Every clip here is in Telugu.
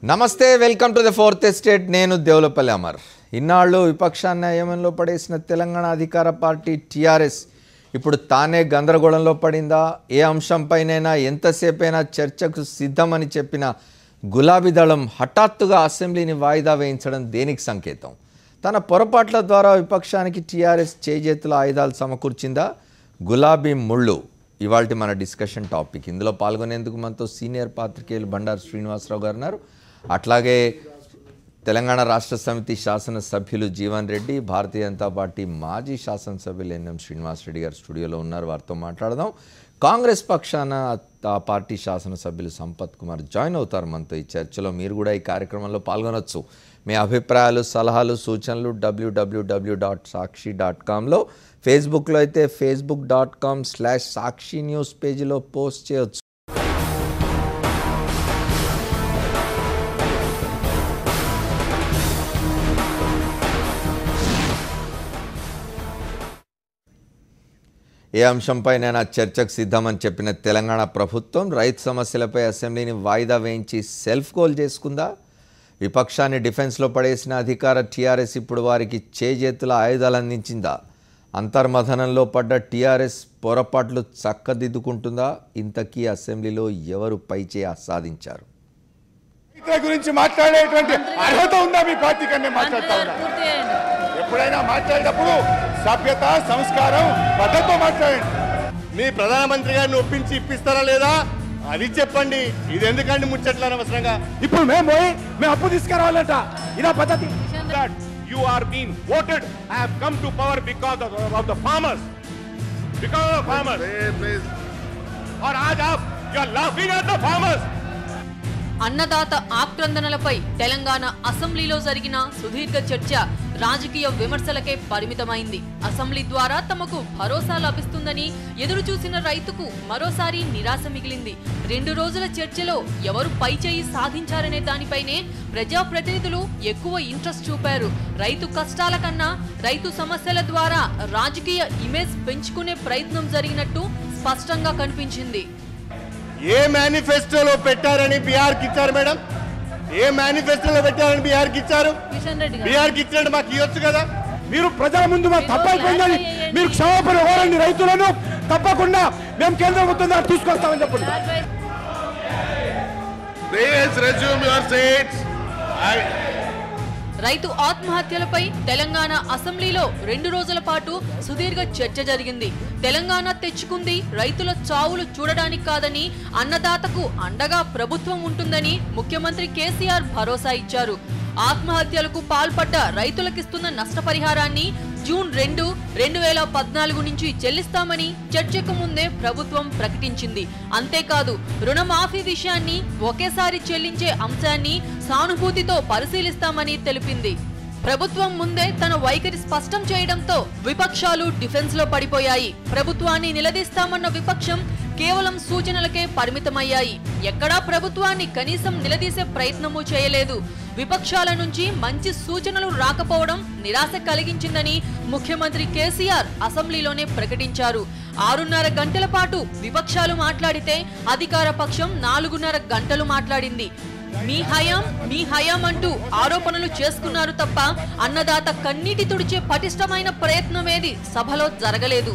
నమస్తే welcome to the fourth estate నేను దేవులపల్లి అమర్ ఇన్నాళ్ళు విపక్షాన్ని నియమంలో పడేసిన తెలంగాణ అధికార పార్టీ టీఆర్ఎస్ ఇప్పుడు తానే గందరగోళంలో పడిందా ఏ అంశంపైనైనా ఎంతసేపైనా చర్చకు సిద్ధమని చెప్పిన గులాబీ దళం హఠాత్తుగా అసెంబ్లీని వాయిదా వేయించడం దేనికి సంకేతం తన పొరపాట్ల ద్వారా విపక్షానికి టీఆర్ఎస్ చేజేతుల ఆయుధాలు సమకూర్చిందా గులాబీ ముళ్ళు ఇవాల్టి మన డిస్కషన్ టాపిక్ ఇందులో పాల్గొనేందుకు మనతో సీనియర్ పాత్రికేయులు బండారు శ్రీనివాసరావు గారు ఉన్నారు అట్లాగే తెలంగాణ రాష్ట్ర సమితి శాసన సభ్యులు జీవన్ రెడ్డి భారతీయ జనతా పార్టీ మాజీ శాసనసభ్యులు ఎన్ఎం శ్రీనివాసరెడ్డి గారు స్టూడియోలో ఉన్నారు వారితో మాట్లాడదాం కాంగ్రెస్ పక్షాన ఆ పార్టీ శాసనసభ్యులు సంపత్ కుమార్ జాయిన్ అవుతారు మనతో ఈ చర్చలో మీరు కూడా ఈ కార్యక్రమంలో పాల్గొనవచ్చు మీ అభిప్రాయాలు సలహాలు సూచనలు www.sakshi.comలో ఫేస్బుక్లో అయితే facebook.com/sakshi న్యూస్ పేజీలో పోస్ట్ చేయొచ్చు ఏ అంశంపైనైనా చర్చకు సిద్ధమని చెప్పిన తెలంగాణ ప్రభుత్వం రైతు సమస్యలపై అసెంబ్లీని వాయిదా వేయించి సెల్ఫ్ గోల్ చేసుకుందా విపక్షాన్ని డిఫెన్స్లో పడేసిన అధికార టీఆర్ఎస్ ఇప్పుడు వారికి చేజేతుల ఆయుధాలు అందించిందా అంతర్మథనంలో పడ్డ టీఆర్ఎస్ పొరపాట్లు చక్కదిద్దుకుంటుందా ఇంతకీ అసెంబ్లీలో ఎవరు పైచేయి సాధించారు గురించి మాట్లాడేటువంటి అర్హత ఉందా మీ పార్టీ కన్నా మాట్లాడుతా ఉన్నా ఎప్పుడైనా మాట్లాడేటప్పుడు సభ్యత సంస్కారం పద్ధతితో మాట్లాడండి మీ ప్రధానమంత్రి గారిని ఒప్పించి ఇప్పిస్తారా లేదా అది చెప్పండి ఇది ఎందుకండి ముచ్చట్లు అనవసరంగా ఇప్పుడు మేము అప్పు తీసుకురావాలంట ఇదా పద్ధతి You are being voted. I have come to power because of the farmers. Because of the farmers. और आज आप you are laughing at the farmers. అన్నదాత ఆక్రందనలపై తెలంగాణ అసెంబ్లీలో జరిగిన సుదీర్ఘ చర్చ రాజకీయ విమర్శలకే పరిమితమైంది అసెంబ్లీ ద్వారా తమకు భరోసా లభిస్తుందని ఎదురు చూసిన రైతుకు మరోసారి నిరాశ మిగిలింది 2 రోజుల చర్చలో ఎవరు పైచేయి సాధించారనే దానిపైనే ప్రజాప్రతినిధులు ఎక్కువ ఇంట్రెస్ట్ చూపారు రైతు కష్టాల కన్నా రైతు సమస్యల ద్వారా రాజకీయ ఇమేజ్ పెంచుకునే ప్రయత్నం జరిగినట్టు స్పష్టంగా కనిపించింది ఏ మేనిఫెస్టోలో పెట్టారని బీఆర్కి ఇచ్చారు మేడం ఏ మేనిఫెస్టోలో పెట్టారని బీఆర్కి ఇచ్చారు బీఆర్కి ఇచ్చినట్టు మాకు ఇవ్వచ్చు కదా మీరు ప్రజల ముందు మాకు తప్పైపోయిందని మీరు క్షమాపణ కోరండి రైతులను తప్పకుండా మేము కేంద్ర ప్రభుత్వం ద్వారా తీసుకొస్తామని చెప్పండి రైతు ఆత్మహత్యలపై తెలంగాణ అసెంబ్లీలో 2 రోజుల పాటు సుదీర్ఘ చర్చ జరిగింది తెలంగాణ తెచ్చుకుంది రైతుల చావులు చూడడానికి కాదని అన్నదాతకు అండగా ప్రభుత్వం ఉంటుందని ముఖ్యమంత్రి కేసీఆర్ భరోసా ఇచ్చారు ఆత్మహత్యలకు పాల్పడ్డ రైతులకిస్తున్న నష్టపరిహారాన్ని జూన్ 2, 2014 నుంచి చెల్లిస్తామని చర్చకు ముందే ప్రభుత్వం ప్రకటించింది అంతేకాదు రుణమాఫీ విషయాన్ని ఒకేసారి చెల్లించే అంశాన్ని సానుభూతితో పరిశీలిస్తామని తెలిపింది ప్రభుత్వం ముందే తన వైఖరి స్పష్టం చేయడంతో విపక్షాలు డిఫెన్స్ లో పడిపోయాయి ప్రభుత్వాన్ని నిలదీస్తామన్న విపక్షం కేవలం సూచనలకే పరిమితమయ్యాయి ఎక్కడా ప్రభుత్వాన్ని కనీసం నిలదీసే ప్రయత్నమూ చేయలేదు విపక్షాల నుంచి మంచి సూచనలు రాకపోవడం నిరాశ కలిగించిందని ముఖ్యమంత్రి కేసీఆర్ అసెంబ్లీలోనే ప్రకటించారు 6.5 గంటల పాటు విపక్షాలు మాట్లాడితే అధికార పక్షం 4.5 గంటలు మాట్లాడింది మీ హయాం అంటూ ఆరోపణలు చేసుకున్నారు తప్ప అన్నదాత కన్నీటి తుడిచే పటిష్టమైన ప్రయత్నమేది సభలో జరగలేదు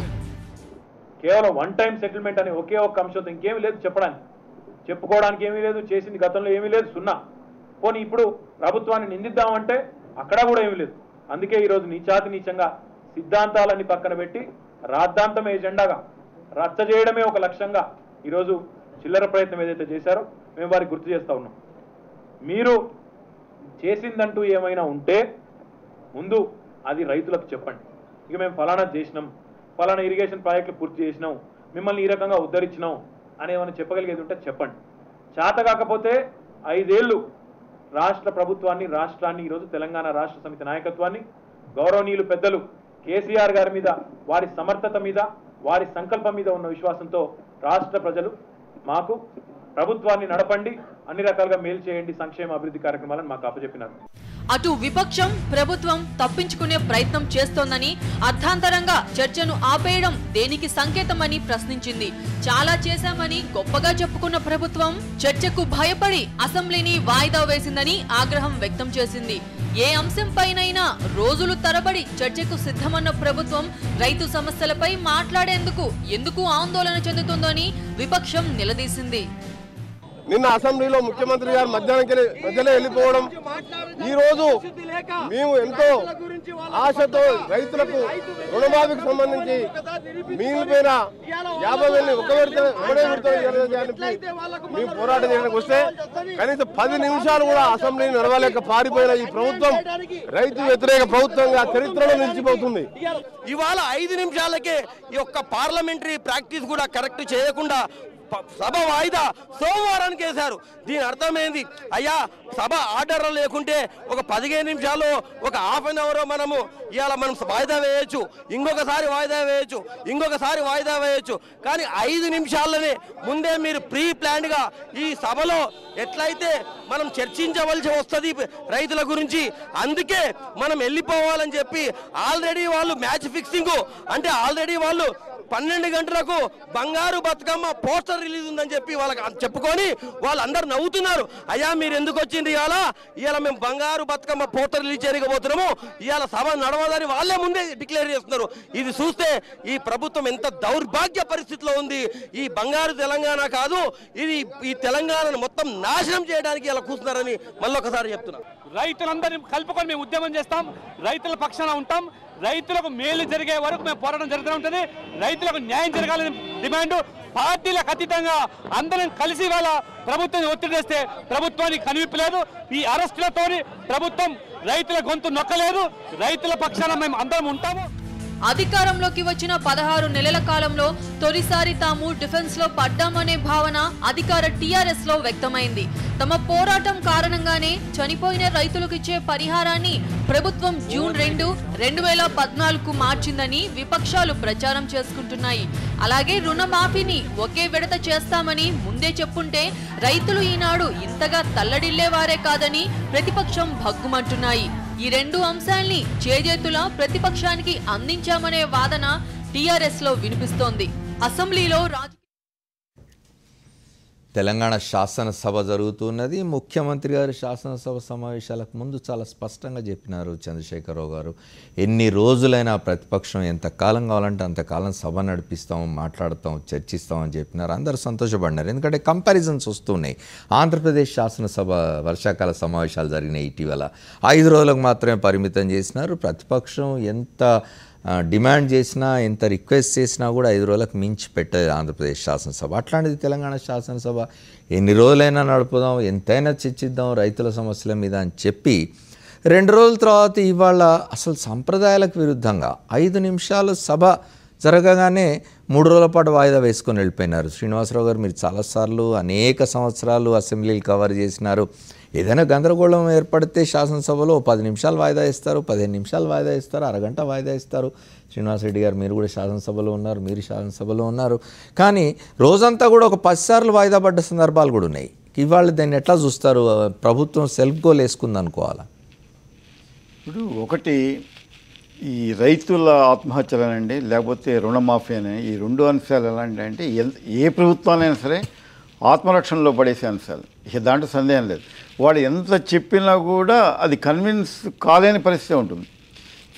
కేవలం వన్ టైం సెటిల్మెంట్ అనే ఒకే ఒక్క అంశంతో ఇంకేమీ లేదు చెప్పడానికి చెప్పుకోవడానికి ఏమీ లేదు చేసింది గతంలో ఏమీ లేదు సున్నా పోనీ ఇప్పుడు ప్రభుత్వాన్ని నిందిద్దామంటే అక్కడ కూడా ఏమీ లేదు అందుకే ఈరోజు నీచంగా సిద్ధాంతాలన్నీ పక్కన పెట్టి రాద్ధాంతమే ఎజెండాగా రచ్చ చేయడమే ఒక లక్ష్యంగా ఈరోజు చిల్లర ప్రయత్నం ఏదైతే చేశారో మేము వారికి గుర్తు చేస్తూ ఉన్నాం మీరు చేసిందంటూ ఏమైనా ఉంటే ముందు అది రైతులకు చెప్పండి ఇక మేము ఫలానా చేసినాం ఫలానా ఇరిగేషన్ ప్రాజెక్టులు పూర్తి చేసినాం మిమ్మల్ని ఈ రకంగా ఉద్ధరించినాం అని ఏమైనా చెప్పగలిగేది ఉంటే చెప్పండి చేత కాకపోతే 5 ఏళ్ళు రాష్ట్ర ప్రభుత్వాన్ని రాష్ట్రాన్ని ఈరోజు తెలంగాణ రాష్ట్ర సమితి నాయకత్వాన్ని గౌరవనీయులు పెద్దలు కేసీఆర్ గారి మీద వారి సమర్థత మీద వారి సంకల్పం మీద ఉన్న విశ్వాసంతో రాష్ట్ర ప్రజలు మాకు ప్రభుత్వాన్ని నడపండి, అన్ని రకాలుగా మేలు చేయండి, సంక్షేమ అభివృద్ధి కార్యక్రమాలను మాకు అప్పచెప్పినారు. అటు విపక్షం ప్రభుత్వం తప్పించుకునే ప్రయత్నం చేస్తోందని, అర్థాంతరంగా చర్చను ఆపేయడం దేనికి సంకేతమని ప్రశ్నించింది. చాలా చేశామని గొప్పగా చెప్పుకున్న ప్రభుత్వం చర్చకు భయపడి అసెంబ్లీని వాయిదా వేసిందని ఆగ్రహం వ్యక్తం చేసింది. ఏ అంశంపైనైనా రోజులు తరబడి చర్చకు సిద్ధమన్న ప్రభుత్వం రైతు సమస్యలపై మాట్లాడేందుకు ఎందుకు ఆందోళన చెందుతుందని విపక్షం నిలదీసింది. నిన్న అసెంబ్లీలో ముఖ్యమంత్రి గారు మధ్యలో వెళ్ళిపోవడం, ఈ రోజు మేము ఎంతో ఆశతో రైతులకు రుణమాఫీకి సంబంధించి మిగిలిపోయిన 50,000 ఒకడే మేము పోరాటం చేయడానికి వస్తే కనీసం 10 నిమిషాలు కూడా అసెంబ్లీ నడవలేక పారిపోయిన ఈ ప్రభుత్వం రైతు వ్యతిరేక ప్రభుత్వంగా చరిత్రలో నిలిచిపోతుంది. ఇవాళ 5 నిమిషాలకే ఈ యొక్క పార్లమెంటరీ ప్రాక్టీస్ కూడా కరెక్ట్ చేయకుండా సభ వాయిదా సోమవారానికి వేశారు. దీని అర్థమైంది, అయ్యా సభ ఆర్డర్ లేకుంటే ఒక 15 నిమిషాలు, ఒక హాఫ్ అన్ అవర్ మనం ఇవాళ మనం వాయిదా వేయచ్చు, ఇంకొకసారి వాయిదా వేయచ్చు. కానీ 5 నిమిషాలనే ముందే మీరు ప్రీ ప్లాన్డ్గా ఈ సభలో ఎట్లయితే మనం చర్చించవలసి వస్తుంది రైతుల గురించి, అందుకే మనం వెళ్ళిపోవాలని చెప్పి ఆల్రెడీ వాళ్ళు మ్యాచ్ ఫిక్సింగ్ అంటే ఆల్రెడీ వాళ్ళు 12 గంటలకు బంగారు బతుకమ్మ పోస్టర్ రిలీజ్ ఉందని చెప్పి వాళ్ళకి చెప్పుకొని వాళ్ళందరూ నవ్వుతున్నారు. అయ్యా మీరు ఎందుకు వచ్చింది ఇవాళ మేము బంగారు బతుకమ్మ పోస్టర్ రిలీజ్ చేయకపోతున్నాము, ఇవాళ సభ నడవదని వాళ్ళే ముందే డిక్లేర్ చేస్తున్నారు. ఇది చూస్తే ఈ ప్రభుత్వం ఎంత దౌర్భాగ్య పరిస్థితిలో ఉంది. ఈ బంగారు తెలంగాణ కాదు, ఇది ఈ తెలంగాణను మొత్తం నాశనం చేయడానికి ఇలా కూర్చున్నారని మళ్ళొకసారి చెప్తున్నా. రైతులందరినీ కలుపుకొని మేము ఉద్యమం చేస్తాం, రైతుల పక్షాన ఉంటాం, రైతులకు మేలు జరిగే వరకు మేము పోరాటం జరుగుతూ ఉంటుంది. రైతులకు న్యాయం జరగాలని డిమాండ్ పార్టీలకు అతీతంగా అందరం కలిసి వాళ్ళ ప్రభుత్వాన్ని ఒత్తిడి చేస్తే ప్రభుత్వానికి కనివిప్పలేదు. ఈ అరెస్టులతో ప్రభుత్వం రైతుల గొంతు నొక్కలేదు. రైతుల పక్షాన మేము అందరం ఉంటాము. అధికారంలోకి వచ్చిన 16 నెలల కాలంలో తొలిసారి తాము డిఫెన్స్ లో పడ్డామనే భావన అధికార టీఆర్ఎస్ లో వ్యక్తమైంది. తమ పోరాటం కారణంగానే చనిపోయిన రైతులకు ఇచ్చే పరిహారాన్ని ప్రభుత్వం జూన్ 2, 2014కు మార్చిందని విపక్షాలు ప్రచారం చేసుకుంటున్నాయి. అలాగే రుణమాఫీని ఒకే విడత చేస్తామని ముందే చెప్పుంటే రైతులు ఈనాడు ఇంతగా తల్లడిల్లేవారే కాదని ప్రతిపక్షం భగ్గుమంటున్నాయి. ఈ 2 అంశాల్ని చేజేతులా ప్రతిపక్షానికి అందించామనే వాదన టీఆర్ఎస్ లో వినిపిస్తోంది. అసెంబ్లీలో తెలంగాణ శాసనసభ జరుగుతున్నది. ముఖ్యమంత్రి గారు శాసనసభ సమావేశాలకు ముందు చాలా స్పష్టంగా చెప్పినారు చంద్రశేఖరరావు గారు, ఎన్ని రోజులైనా ప్రతిపక్షం ఎంతకాలం కావాలంటే అంతకాలం సభ నడిపిస్తాం, మాట్లాడతాం, చర్చిస్తాం అని చెప్పినారు. అందరూ సంతోషపడినారు. ఎందుకంటే కంపారిజన్స్ వస్తున్నాయి. ఆంధ్రప్రదేశ్ శాసనసభ వర్షాకాల సమావేశాలు జరిగినాయి ఇటీవల, 5 రోజులకు మాత్రమే పరిమితం చేసినారు. ప్రతిపక్షం ఎంత డిమాండ్ చేసినా, ఎంత రిక్వెస్ట్ చేసినా కూడా 5 రోజులకు మించి పెట్టేది ఆంధ్రప్రదేశ్ శాసనసభ. అట్లాంటిది తెలంగాణ శాసనసభ ఎన్ని రోజులైనా నడుపుదాం, ఎంతైనా చర్చిద్దాం రైతుల సమస్యల మీద అని చెప్పి 2 రోజుల తర్వాత ఇవాళ అసలు సంప్రదాయాలకు విరుద్ధంగా 5 నిమిషాలు సభ జరగగానే 3 రోజుల పాటు వాయిదా వేసుకొని వెళ్ళిపోయినారు. శ్రీనివాసరావు గారు, మీరు చాలాసార్లు అనేక సంవత్సరాలు అసెంబ్లీలు కవర్ చేసినారు. ఏదైనా గందరగోళం ఏర్పడితే శాసనసభలో 10 నిమిషాలు వాయిదా ఇస్తారు, 15 నిమిషాలు వాయిదా ఇస్తారు, అరగంట వాయిదా ఇస్తారు. శ్రీనివాసరెడ్డి గారు, మీరు కూడా శాసనసభలో ఉన్నారు, మీరు శాసనసభలో ఉన్నారు. కానీ రోజంతా కూడా ఒక 10 సార్లు వాయిదా పడ్డ సందర్భాలు కూడా ఉన్నాయి. ఇవాళ దాన్ని ఎట్లా చూస్తారు? ప్రభుత్వం సెల్ఫ్ గోల్ వేసుకుంది అనుకోవాలా? ఇప్పుడు ఒకటి, ఈ రైతుల ఆత్మహత్యలనండి, లేకపోతే రుణమాఫీ అని, ఈ 2 అంశాలు ఎలాంటి అంటే ఏ ప్రభుత్వాలైనా సరే ఆత్మరక్షణలో పడేసే అంశాలు, ఇక దాంట్లో సందేహం లేదు. వాడు ఎంత చెప్పినా కూడా అది కన్విన్స్ కాలేని పరిస్థితి ఉంటుంది.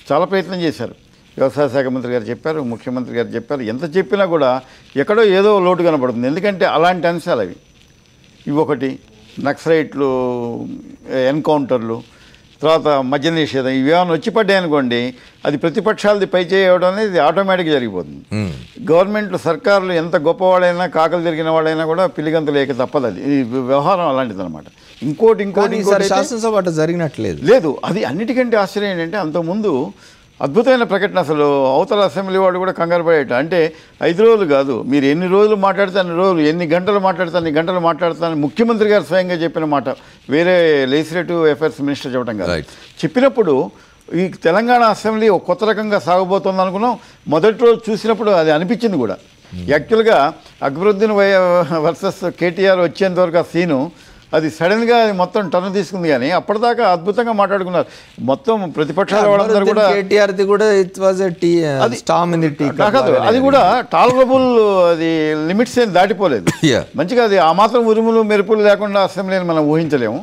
చాలా ప్రయత్నం చేశారు. వ్యవసాయ శాఖ మంత్రి గారు చెప్పారు, ముఖ్యమంత్రి గారు చెప్పారు. ఎంత చెప్పినా కూడా ఎక్కడో ఏదో లోటు కనపడుతుంది. ఎందుకంటే అలాంటి అంశాలు అవి. ఇవి ఒకటి, నక్సలైట్లు, ఎన్కౌంటర్లు, తర్వాత మద్య నిషేధం, ఇవి ఏమైనా వచ్చి పడ్డాయనుకోండి, అది ప్రతిపక్షాలది పై చేయడం అనేది ఆటోమేటిక్గా జరిగిపోతుంది. గవర్నమెంట్లు, సర్కారులు ఎంత గొప్పవాడైనా, కాకలు తిరిగిన వాడైనా కూడా పిల్లిగంతు లేక తప్పదు. అది ఈ వ్యవహారం అలాంటిది అనమాట. ఇంకోటి శాసనసభ అట్లా జరిగినట్లేదు లేదు. అది అన్నిటికంటే ఆశ్చర్యం ఏంటంటే, అంతకుముందు అద్భుతమైన ప్రకటన. అసలు అవతల అసెంబ్లీ వాడు కూడా కంగారు పడేట. అంటే 5 రోజులు కాదు, మీరు ఎన్ని రోజులు మాట్లాడితే అన్ని రోజులు, ఎన్ని గంటలు మాట్లాడితే అన్ని గంటలు మాట్లాడతానని ముఖ్యమంత్రి గారు స్వయంగా చెప్పిన మాట, వేరే లెజిస్లేటివ్ అఫైర్స్ మినిస్టర్ చెప్పడం కాదు. చెప్పినప్పుడు ఈ తెలంగాణ అసెంబ్లీ ఒక కొత్త రకంగా సాగబోతుంది అనుకున్నాం. మొదటి రోజు చూసినప్పుడు అది అనిపించింది కూడా. యాక్చువల్గా అక్బరుద్దీన్ వర్సెస్ కేటీఆర్ వచ్చేంత వరకు ఆ సీను అది సడన్గా మొత్తం టర్న్ తీసుకుంది. కానీ అప్పటిదాకా అద్భుతంగా మాట్లాడుకున్నారు మొత్తం ప్రతిపక్షాల వాళ్ళందరూ కూడా. కేటీఆర్ది కూడా ఇట్ వాజ్ అది స్టామ్ ఇన్ ది టీ కాదు, అది కూడా టాలరబుల్, అది లిమిట్స్ ఏం దాటిపోలేదు. మంచిగా అది ఆ మాత్రం ఉరుములు మెరుపులు లేకుండా అసెంబ్లీని మనం ఊహించలేము.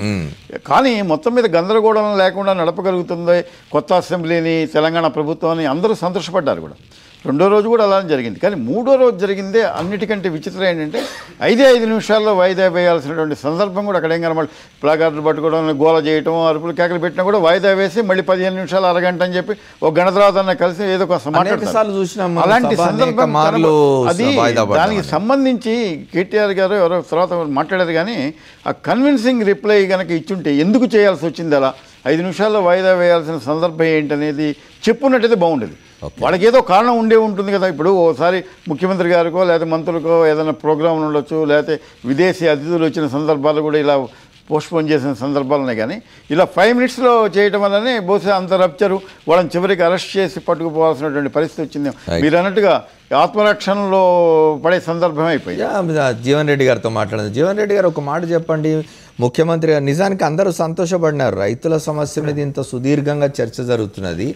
కానీ మొత్తం మీద గందరగోళం లేకుండా నడపగలుగుతుంది కొత్త అసెంబ్లీని తెలంగాణ ప్రభుత్వాన్ని అందరూ సంతోషపడ్డారు కూడా. రెండో రోజు కూడా అలానే జరిగింది. కానీ మూడో రోజు జరిగిందే అన్నిటికంటే విచిత్రం ఏంటంటే 5 నిమిషాల్లో వాయిదా వేయాల్సినటువంటి సందర్భం కూడా అక్కడ ఏం కనబడి ప్లాకార్డులు పట్టుకోవడం, గోల చేయటం, అరుపులు కేకలు పెట్టినా కూడా వాయిదా వేసి మళ్ళీ 15 నిమిషాలు అరగంట అని చెప్పి ఒక గంట తర్వాత కలిసి ఏదో కొంచెం మాట్లాడతారు. అలాంటి సందర్భం అది దానికి సంబంధించి కేటీఆర్ గారు ఎవరో తర్వాత మాట్లాడారు. కానీ ఆ కన్విన్సింగ్ రిప్లై కనుక ఇచ్చుంటే ఎందుకు చేయాల్సి వచ్చింది అలా 5 నిమిషాల్లో వాయిదా వేయాల్సిన సందర్భం ఏంటనేది చెప్పున్నట్టయితే బాగుండేది. వాళ్ళకి ఏదో కారణం ఉండే ఉంటుంది కదా. ఇప్పుడు ఓసారి ముఖ్యమంత్రి గారికో లేదా మంత్రులకో ఏదైనా ప్రోగ్రాంలు ఉండొచ్చు, లేకపోతే విదేశీ అతిథులు వచ్చిన సందర్భాలు కూడా ఇలా పోస్ట్పోన్ చేసిన సందర్భాలు ఉన్నాయి. కానీ ఇలా 5 మినిట్స్లో చేయడం వల్లనే బహుశా అంత రప్చరు, వాళ్ళని చివరికి అరెస్ట్ చేసి పట్టుకుపోవాల్సినటువంటి పరిస్థితి వచ్చింది. మీరు అన్నట్టుగా ఆత్మరక్షణలో పడే సందర్భం అయిపోయింది. జీవన్ రెడ్డి గారితో మాట్లాడింది. జీవన్ రెడ్డి గారు ఒక మాట చెప్పండి, ముఖ్యమంత్రి గారు నిజానికి అందరూ సంతోషపడినారు. రైతుల సమస్య మీద ఇంత సుదీర్ఘంగా చర్చ జరుగుతున్నది.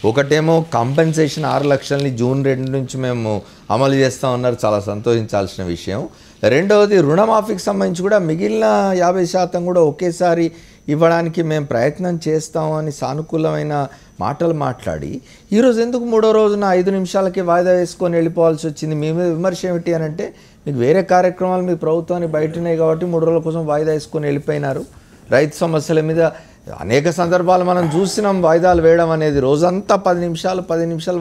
ఒకటేమో కాంపెన్సేషన్ 6 లక్షలని జూన్ 2 నుంచి మేము అమలు చేస్తూ ఉన్నారు, చాలా సంతోషించాల్సిన విషయం. రెండవది రుణమాఫీకి సంబంధించి కూడా మిగిలిన 50% కూడా ఒకేసారి ఇవ్వడానికి మేము ప్రయత్నం చేస్తామని సానుకూలమైన మాటలు మాట్లాడి ఈరోజు ఎందుకు మూడో రోజున 5 నిమిషాలకి వాయిదా వేసుకొని వెళ్ళిపోవాల్సి వచ్చింది? మీ మీద విమర్శ ఏమిటి అని అంటే మీకు వేరే కార్యక్రమాలు మీ ప్రభుత్వానికి బయటనే కాబట్టి 3 రోజుల కోసం వాయిదా వేసుకొని వెళ్ళిపోయినారు. రైతు సమస్యల మీద అనేక సందర్భాలు మనం చూసినాం. వాయిదాలు వేయడం అనేది రోజంతా 10 నిమిషాలు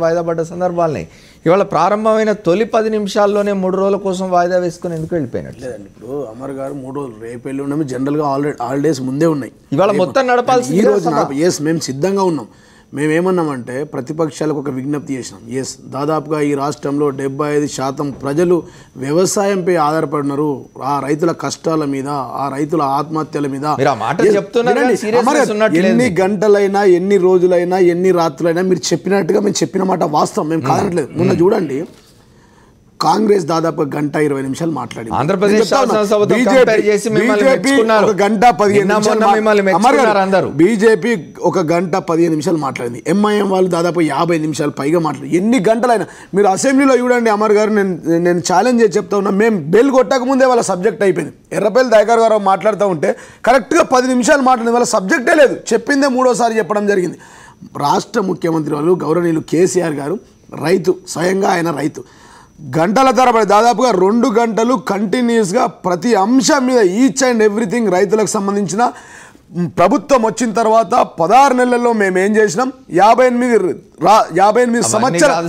వాయిదా పడ్డ సందర్భాలనే. ఇవాళ ప్రారంభమైన తొలి 10 నిమిషాల్లోనే 3 రోజుల కోసం వాయిదా వేసుకొని ఎందుకు వెళ్ళిపోయినట్టు? లేదండి, ఇప్పుడు అమర్ గారు 3 రోజులు రేపు వెళ్ళి ఉన్నాము. జనరల్గా హాలిడేస్ ముందే ఉన్నాయి. ఇవాళ మొత్తం నడపాల్సి ఈ రోజు మేము సిద్ధంగా ఉన్నాం. మేమేమన్నామంటే ప్రతిపక్షాలకు ఒక విజ్ఞప్తి చేసినాం. దాదాపుగా ఈ రాష్ట్రంలో 75% ప్రజలు వ్యవసాయంపై ఆధారపడినారు. ఆ రైతుల కష్టాల మీద, ఆ రైతుల ఆత్మహత్యల మీద ఎన్ని గంటలైనా, ఎన్ని రోజులైనా, ఎన్ని రాత్రులైనా మీరు చెప్పినట్టుగా మేము చెప్పిన మాట వాస్తవం, మేము కాదనట్లేదు. మొన్న చూడండి, కాంగ్రెస్ దాదాపు 1:20 మాట్లాడింది. బీజేపీ 1:15 మాట్లాడింది. ఎంఐఎం వాళ్ళు దాదాపు 50 నిమిషాలు పైగా మాట్లాడింది. ఎన్ని గంటలైనా మీరు అసెంబ్లీలో చూడండి. అమర్ గారు, నేను ఛాలెంజ్ చేసి చెప్తా ఉన్నా, మేము బెల్ కొట్టక ముందే వాళ్ళ సబ్జెక్ట్ అయిపోయింది. ఎర్రపల్లి దయాకర్ గారు మాట్లాడుతూ ఉంటే కరెక్ట్గా 10 నిమిషాలు మాట్లాడింది. వాళ్ళ సబ్జెక్టే లేదు, చెప్పిందే 3వ చెప్పడం జరిగింది. రాష్ట్ర ముఖ్యమంత్రి వాళ్ళు గౌరవనీయులు కేసీఆర్ గారు రైతు, స్వయంగా ఆయన రైతు, గంటల తరబడి దాదాపుగా 2 గంటలు కంటిన్యూస్గా ప్రతి అంశం మీద ఈచ్ అండ్ ఎవ్రీథింగ్ రైతులకు సంబంధించిన ప్రభుత్వం వచ్చిన తర్వాత 16 నెలల్లో మేము ఏం చేసినాం, 58 సంవత్సరాలు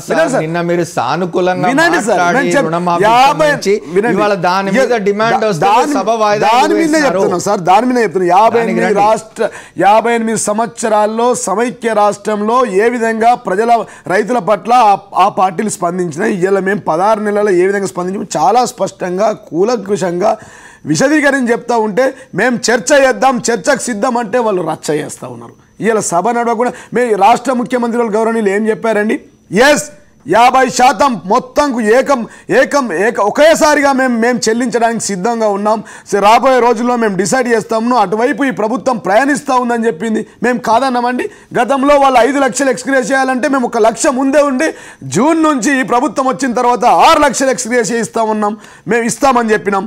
సంవత్సరాల్లో సమైక్య రాష్ట్రంలో ఏ విధంగా రైతుల పట్ల ఆ పార్టీలు స్పందించినాయి, ఇలా మేము 16 నెలల్లో ఏ విధంగా స్పందించాము చాలా స్పష్టంగా కూలంకుషంగా విశదీకరించి చెప్తా ఉంటే, మేము చర్చ చేద్దాం, చర్చకు సిద్ధం అంటే వాళ్ళు రచ్చ చేస్తూ ఉన్నారు. ఇలా సభ నడవకుండా మేము రాష్ట్ర ముఖ్యమంత్రి వాళ్ళు గౌరవనీయులు ఏం చెప్పారండి, 50% మొత్తంకు ఒకేసారిగా మేము చెల్లించడానికి సిద్ధంగా ఉన్నాం, రాబోయే రోజుల్లో మేము డిసైడ్ చేస్తాము, అటువైపు ఈ ప్రభుత్వం ప్రయాణిస్తూ ఉందని చెప్పింది. మేము కాదన్నామండి. గతంలో వాళ్ళు 5 లక్షలు ఎక్స్గ్రేస్ చేయాలంటే మేము 1 లక్ష ముందే ఉండి జూన్ నుంచి ఈ ప్రభుత్వం వచ్చిన తర్వాత 6 లక్షలు ఎక్స్గ్రేస్ ఇస్తామన్నాం, మేము ఇస్తామని చెప్పినాం.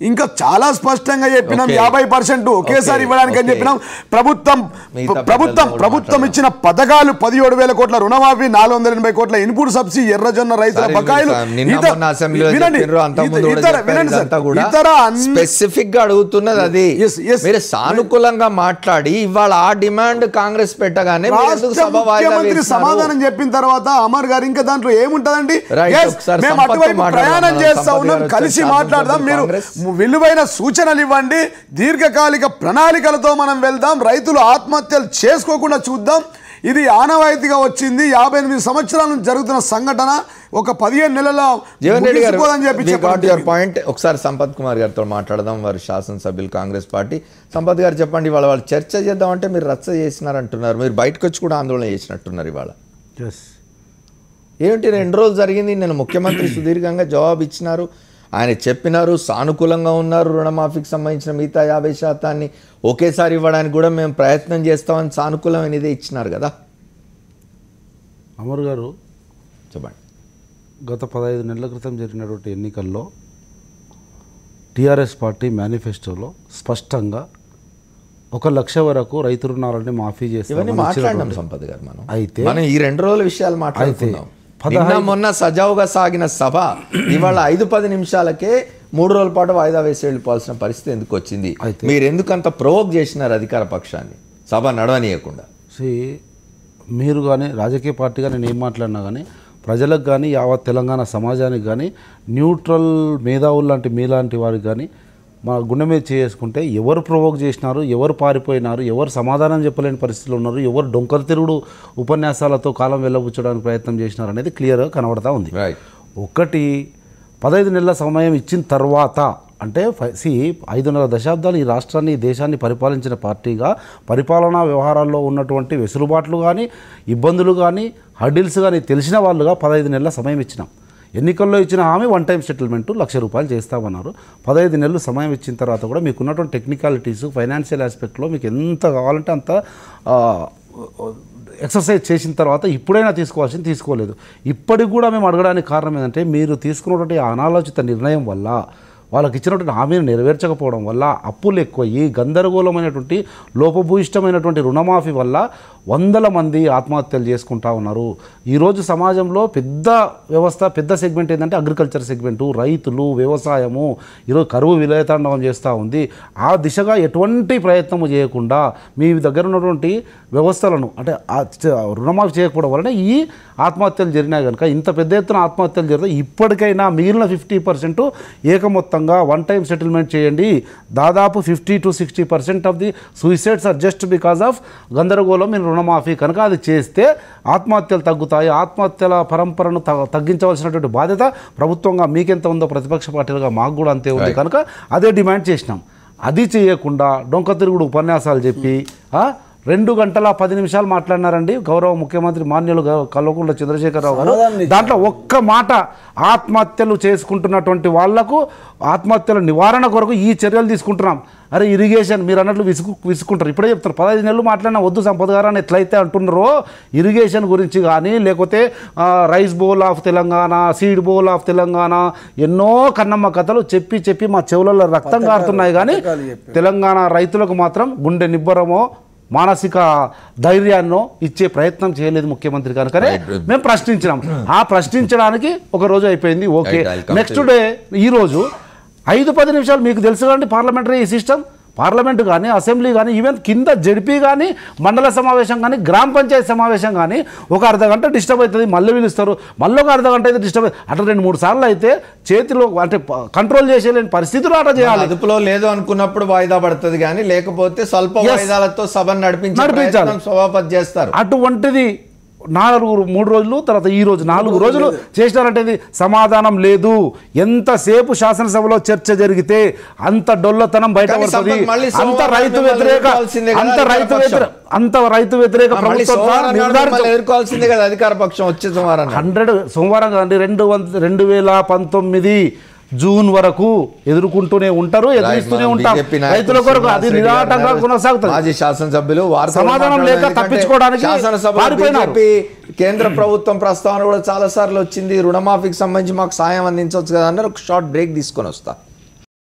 ఇంకా చాలా స్పష్టంగా చెప్పినాం 50% ఒకేసారి ఇవ్వడానికి అని చెప్పినాం. ప్రభుత్వం ఇచ్చిన పథకాలు 17,000 కోట్ల రుణమాఫీ, 480 కోట్ల ఇన్పుట్ సబ్సిడీ, ఎర్రజొన్న రైతుల బకాయిలు. స్పెసిఫిక్ గా అడుగుతున్నది అది. మీరు సానుకూలంగా మాట్లాడి ఇవాళ ఆ డిమాండ్ కాంగ్రెస్ పెట్టగానే ముఖ్యమంత్రి సమాధానం చెప్పిన తర్వాత అమర్ గారు ఇంకా దాంట్లో ఏముంటదండి, మేము అటువైపు ప్రయాణం చేస్తా ఉన్నాం, కలిసి మాట్లాడదాం, మీరు విలువైన సూచనలు ఇవ్వండి, దీర్ఘకాలిక ప్రణాళికలతో మనం వెళ్దాం, రైతులు ఆత్మహత్యలు చేసుకోకుండా చూద్దాం. ఇది ఆనవాయితీగా వచ్చింది. 58 సంవత్సరాల నుంచి జరుగుతున్న సంఘటన ఒక 15 నెలల పాయింట్. ఒకసారి సంపత్ కుమార్ గారితో మాట్లాడదాం, వారు శాసనసభ్యులు కాంగ్రెస్ పార్టీ. సంపత్ గారు చెప్పండి, ఇవాళ వాళ్ళు చర్చ చేద్దామంటే మీరు రచ్చ చేసినారంటున్నారు, మీరు బయటకు వచ్చి కూడా ఆందోళన చేసినట్టున్నారు ఇవాళ. ఏమిటి 2 రోజులు జరిగింది, నేను ముఖ్యమంత్రి సుదీర్ఘంగా జవాబు ఇచ్చినారు, ఆయన చెప్పినారు, సానుకూలంగా ఉన్నారు, రుణమాఫీకి సంబంధించిన మిగతా 50% ఒకేసారి ఇవ్వడానికి కూడా మేము ప్రయత్నం చేస్తామని సానుకూలమైనదే ఇచ్చినారు కదా. అమర్ గారు చెప్పండి. గత 15 నెలల క్రితం జరిగినటువంటి ఎన్నికల్లో టీఆర్ఎస్ పార్టీ మేనిఫెస్టోలో స్పష్టంగా 1 లక్ష వరకు రైతు రుణాలని మాఫీ ఇవన్నీ మాట్లాడినాం సంపత్ గారు. అయితే మనం ఈ 2 రోజుల విషయాలు మాట్లాడుతున్నాం. మొన్న సజావుగా సాగిన సభ ఇవాళ 5-10 నిమిషాలకే 3 రోజుల పాటు వాయిదా వేసి వెళ్ళిపోవాల్సిన పరిస్థితి ఎందుకు వచ్చింది? మీరు ఎందుకంత ప్రొవోక్ చేసినారు అధికార పక్షాన్ని సభ నడవనీయకుండా? మీరు కానీ రాజకీయ పార్టీగా నేను ఏం మాట్లాడినా కానీ ప్రజలకు కానీ యావత్ తెలంగాణ సమాజానికి కానీ న్యూట్రల్ మేధావులు లాంటి మీలాంటి వారికి కానీ మా గుండె మీద చేసుకుంటే ఎవరు ప్రొవోక్ చేసినారు, ఎవరు పారిపోయినారు, ఎవరు సమాధానం చెప్పలేని పరిస్థితులు ఉన్నారు, ఎవరు డొంకలు తిరుగుడు ఉపన్యాసాలతో కాలం వెళ్ళబుచ్చడానికి ప్రయత్నం చేసినారు అనేది క్లియర్గా కనబడతా ఉంది. ఒకటి 15 నెలల సమయం ఇచ్చిన తర్వాత అంటే 5.5 దశాబ్దాలు ఈ రాష్ట్రాన్ని ఈ దేశాన్ని పరిపాలించిన పార్టీగా పరిపాలనా వ్యవహారాల్లో ఉన్నటువంటి వెసులుబాట్లు కానీ ఇబ్బందులు కానీ హర్డిల్స్ కానీ తెలిసిన వాళ్ళుగా 15 నెలల సమయం ఇచ్చినాం. ఎన్నికల్లో ఇచ్చిన హామీ 1 టైం సెటిల్మెంట్ ₹1,00,000 చేస్తామన్నారు. 15 నెలలు సమయం ఇచ్చిన తర్వాత కూడా మీకున్నటువంటి టెక్నికాలిటీస్ ఫైనాన్షియల్ ఆస్పెక్ట్లో మీకు ఎంత కావాలంటే అంత ఎక్సర్సైజ్ చేసిన తర్వాత ఇప్పుడైనా తీసుకోవాల్సింది తీసుకోలేదు. ఇప్పటికి కూడా మేము అడగడానికి కారణం ఏంటంటే మీరు తీసుకున్నటువంటి అనాలోచిత నిర్ణయం వల్ల వాళ్ళకి ఇచ్చినటువంటి హామీని నెరవేర్చకపోవడం వల్ల అప్పులు ఎక్కువయ్యి గందరగోళమైనటువంటి లోపభూయిష్టమైనటువంటి రుణమాఫీ వల్ల వందల మంది ఆత్మహత్యలు చేసుకుంటా ఉన్నారు. ఈరోజు సమాజంలో పెద్ద వ్యవస్థ పెద్ద సెగ్మెంట్ ఏంటంటే అగ్రికల్చర్ సెగ్మెంటు, రైతులు, వ్యవసాయము ఈరోజు కరువు విలయతాండవం చేస్తూ ఉంది. ఆ దిశగా ఎటువంటి ప్రయత్నము చేయకుండా మీ దగ్గర ఉన్నటువంటి వ్యవస్థలను అంటే రుణమాఫీ చేయకపోవడం వలన ఈ ఆత్మహత్యలు జరిగినాయి కనుక ఇంత పెద్ద ఎత్తున ఆత్మహత్యలు జరిగితే ఇప్పటికైనా మిగిలిన 50% ఏకమొత్తంగా 1 టైం సెటిల్మెంట్ చేయండి. దాదాపు 50 to 60% of the suicides are just because of గందరగోళం ఇన్ రుణమాఫీ కనుక అది చేస్తే ఆత్మహత్యలు తగ్గుతాయి. ఆత్మహత్యల పరంపరను తగ్గించవలసినటువంటి బాధ్యత ప్రభుత్వంగా మీకెంత ఉందో ప్రతిపక్ష పార్టీలుగా మాకు కూడా అంతే ఉంది కనుక అదే డిమాండ్ చేసినాం. అది చేయకుండా డొంక తిరుగుడు ఉపన్యాసాలు చెప్పి 2 గంటల 10 నిమిషాలు మాట్లాడినారండి గౌరవ ముఖ్యమంత్రి మాన్యులు కల్వకుంట్ల చంద్రశేఖరరావు గారు. దాంట్లో ఒక్క మాట ఆత్మహత్యలు చేసుకుంటున్నటువంటి వాళ్లకు ఆత్మహత్యల నివారణ కొరకు ఈ చర్యలు తీసుకుంటున్నాం. అరే ఇరిగేషన్ మీరు అన్నట్లు విసుకుంటారు. ఇప్పుడే చెప్తారు 15 నెలలు మాట్లాడినా వద్దు సంపద గారు అని ఎట్లయితే అంటున్నారో ఇరిగేషన్ గురించి కానీ లేకపోతే rice bowl of Telangana, seed bowl of Telangana ఎన్నో కన్నమ్మ కథలు చెప్పి మా చెవులలో రక్తం కారుతున్నాయి. కానీ తెలంగాణ రైతులకు మాత్రం గుండె నిబ్బరమో మానసిక ధైర్యాన్నో ఇచ్చే ప్రయత్నం చేయలేదు ముఖ్యమంత్రి కనుకనే మేము ప్రశ్నించినాం. ఆ ప్రశ్నించడానికి ఒక రోజు అయిపోయింది. ఓకే, నెక్స్ట్ డే ఈరోజు 5-10 నిమిషాలు మీకు తెలుసు కదండి పార్లమెంటరీ సిస్టమ్, పార్లమెంటు కానీ అసెంబ్లీ కానీ ఈవెన్ కింద జడ్పీ కానీ మండల సమావేశం కానీ గ్రామ పంచాయతీ సమావేశం కానీ ఒక అర్ధగంట డిస్టర్బ్ అవుతుంది, మళ్ళీ పిలుస్తారు, మళ్ళీ ఒక అర్ధగంట అయితే డిస్టర్బ్ అవుతుంది. అట్లా 2-3 సార్లు అయితే చేతిలో అంటే కంట్రోల్ చేసేలేని పరిస్థితులు అట్లా చేయాలి. అదుపులో లేదు అనుకున్నప్పుడు వాయిదా పడుతుంది కానీ లేకపోతే స్వల్ప వాయిదాలతో సభను నడిపించాలి, సభాపతి చేస్తారు. అటువంటిది 3 రోజులు తర్వాత ఈ రోజు 4 రోజులు చేసినారంటే సమాధానం లేదు. ఎంతసేపు శాసనసభలో చర్చ జరిగితే అంత డొల్లతనం బయట పడుతుంది. అంత రైతు వ్యతిరేక ఎదుర్కోవాల్సిందే కదా అధికార పక్షం వచ్చే సోమవారం కదండి 2019 జూన్ వరకు ఎదుర్కొంటూనే ఉంటారు, ఎదురిస్తూనే ఉంటాం రైతుల కొరకు. అది నిరాటంగా కొనసాగుతుంది. మాజీ శాసనసభ్యులు సమాధానం లేక తప్పించుకోవడానికి కేంద్ర ప్రభుత్వం ప్రస్తావన కూడా చాలా సార్లు వచ్చింది, రుణమాఫీకి సంబంధించి మాకు సాయం అందించవచ్చు కదా అన్నారు. ఒక షార్ట్ బ్రేక్ తీసుకొని వస్తా.